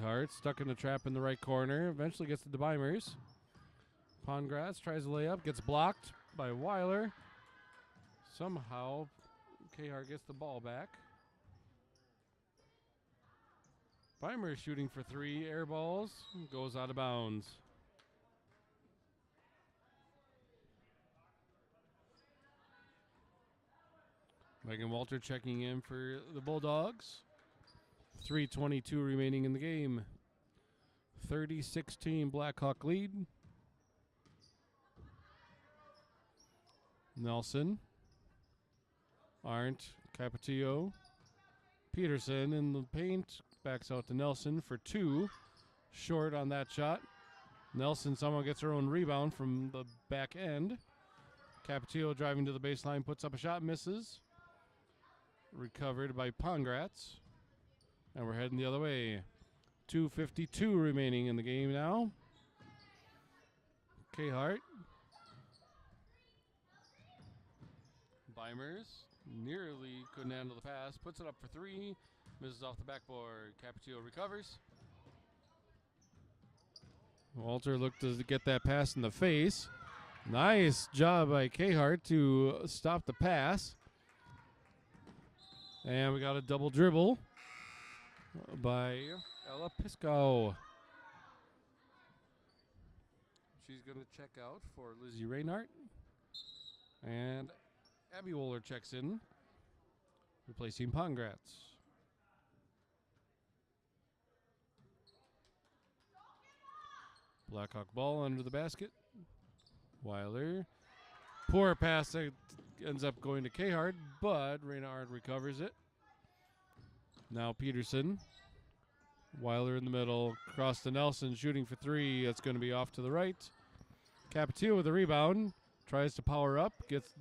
Hart stuck in the trap in the right corner. Eventually gets to the Beimers. Pongratz tries to lay up. Gets blocked by Weiler. Somehow, Hart gets the ball back. Beimers shooting for three. Air balls. Goes out of bounds. Megan Walter checking in for the Bulldogs. 3:22 remaining in the game. 30-16 Blackhawk lead. Nelson. Arndt. Capetillo. Peterson in the paint. Backs out to Nelson for two. Short on that shot. Nelson somehow gets her own rebound from the back end. Capetillo driving to the baseline. Puts up a shot. Misses. Recovered by Pongratz. And we're heading the other way. 2:52 remaining in the game now. Hart. Beimers nearly couldn't handle the pass. Puts it up for three. Misses off the backboard. Capetillo recovers. Walter looked to get that pass in the face. Nice job by Hart to stop the pass. And we got a double dribble by Ella Pisco. She's going to check out for Lizzie Reinhardt. And Abby Wohler checks in, replacing Pongratz. Blackhawk ball under the basket. Weiler. Poor pass that ends up going to Hart, but Reinhardt recovers it. Now Peterson. Weiler in the middle. Cross to Nelson, shooting for three. That's going to be off to the right. Capetillo with the rebound. Tries to power up.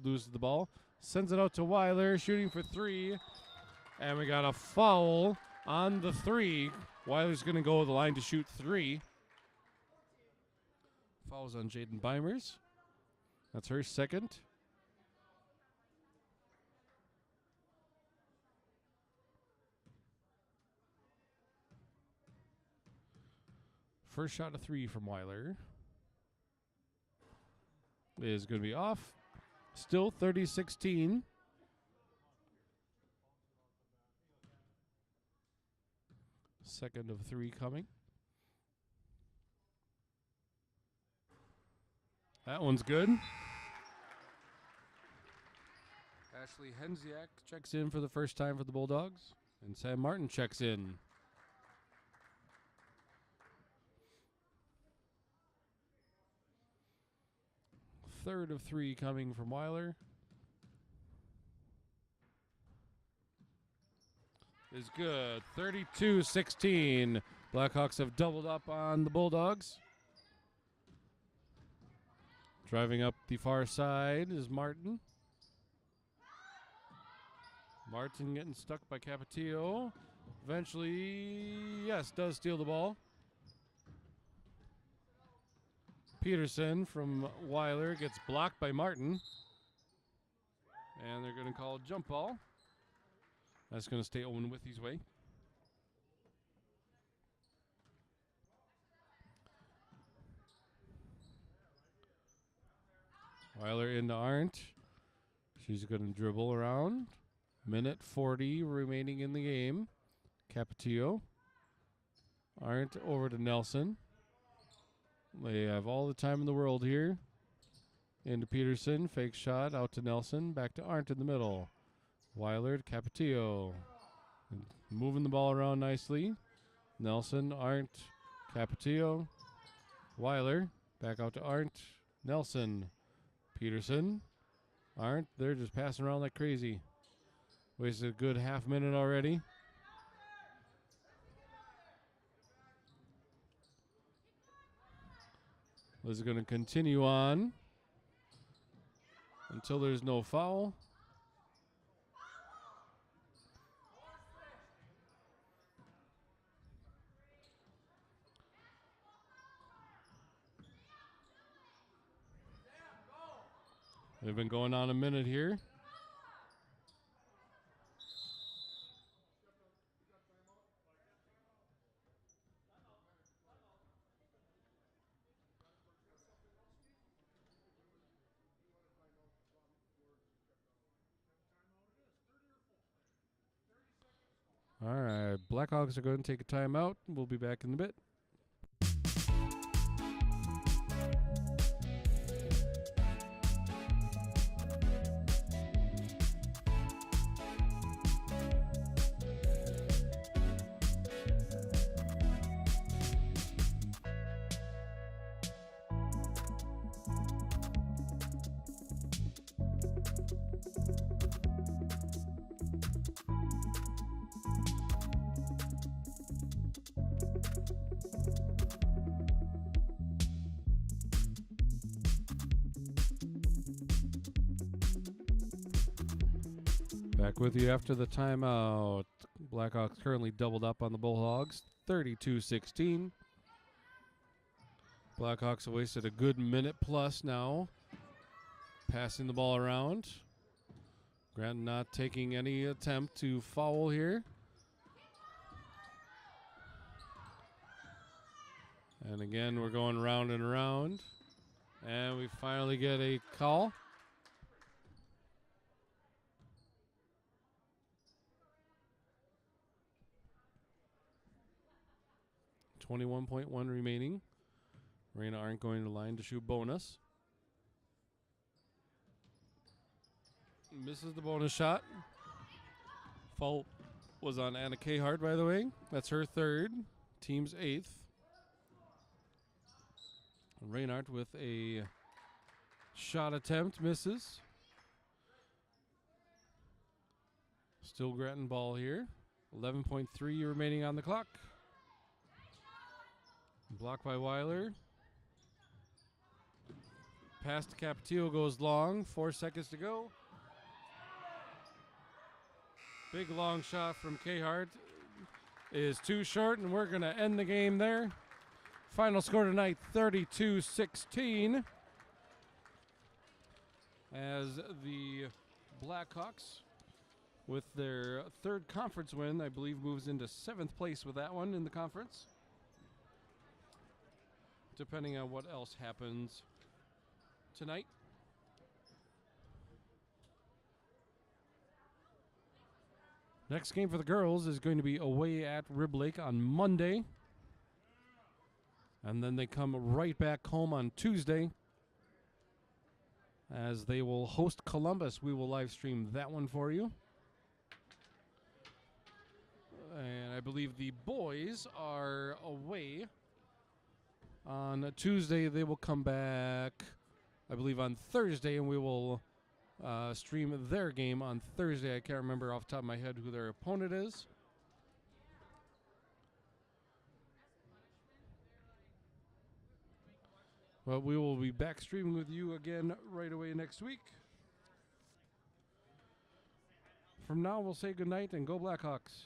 Loses the ball. Sends it out to Weiler, shooting for three. And we got a foul on the three. Weiler's going to go to the line to shoot three. Fouls on Jaden Beimers. That's her second. First shot of three from Weiler is going to be off. Still 30-16. Second of three coming. That one's good. Ashley Hensiak checks in for the first time for the Bulldogs. And Sam Martin checks in. Third of three coming from Weiler. Is good. 32-16. Blackhawks have doubled up on the Bulldogs. Driving up the far side is Martin. Martin getting stuck by Capetillo. Eventually, yes, does steal the ball. Peterson from Weiler gets blocked by Martin. And they're going to call a jump ball. That's going to stay Owen-Withee's way. Weiler into Arndt. She's going to dribble around. Minute 40 remaining in the game. Capetillo. Arndt over to Nelson. They have all the time in the world here. Into Peterson. Fake shot out to Nelson. Back to Arndt in the middle. Weiler to Capetillo. Moving the ball around nicely. Nelson, Arndt, Capetillo. Weiler Back out to Arndt. Nelson. Peterson. Arndt, they're just passing around like crazy. Wasted a good half minute already. This is going to continue on until there's no foul. They've been going on a minute here. All right, Blackhawks are going to take a timeout. We'll be back in a bit. Back with you after the timeout. Blackhawks currently doubled up on the Bulldogs, 32-16. Blackhawks have wasted a good minute plus now, passing the ball around. Granton not taking any attempt to foul here. And again, we're going round and round. And we finally get a call. 21.1 remaining. Reina aren't going to line to shoot bonus. Misses the bonus shot. Foul was on Anna Cahart, by the way. That's her third. Team's eighth. Reinhardt with a shot attempt. Misses. Still Granton ball here. 11.3 remaining on the clock. Blocked by Weiler. Pass to Capetillo goes long. 4 seconds to go. Big long shot from Cahart is too short, and we're going to end the game there. Final score tonight, 32-16. As the Blackhawks, with their third conference win, I believe moves into 7th place with that one in the conference, depending on what else happens tonight. Next game for the girls is going to be away at Rib Lake on Monday. And then they come right back home on Tuesday as they will host Columbus. We will live stream that one for you. And I believe the boys are away on Tuesday. They will come back, I believe, on Thursday, and we will stream their game on Thursday. I can't remember off the top of my head who their opponent is. But we will be back streaming with you again right away next week. From now, we'll say goodnight and go Blackhawks.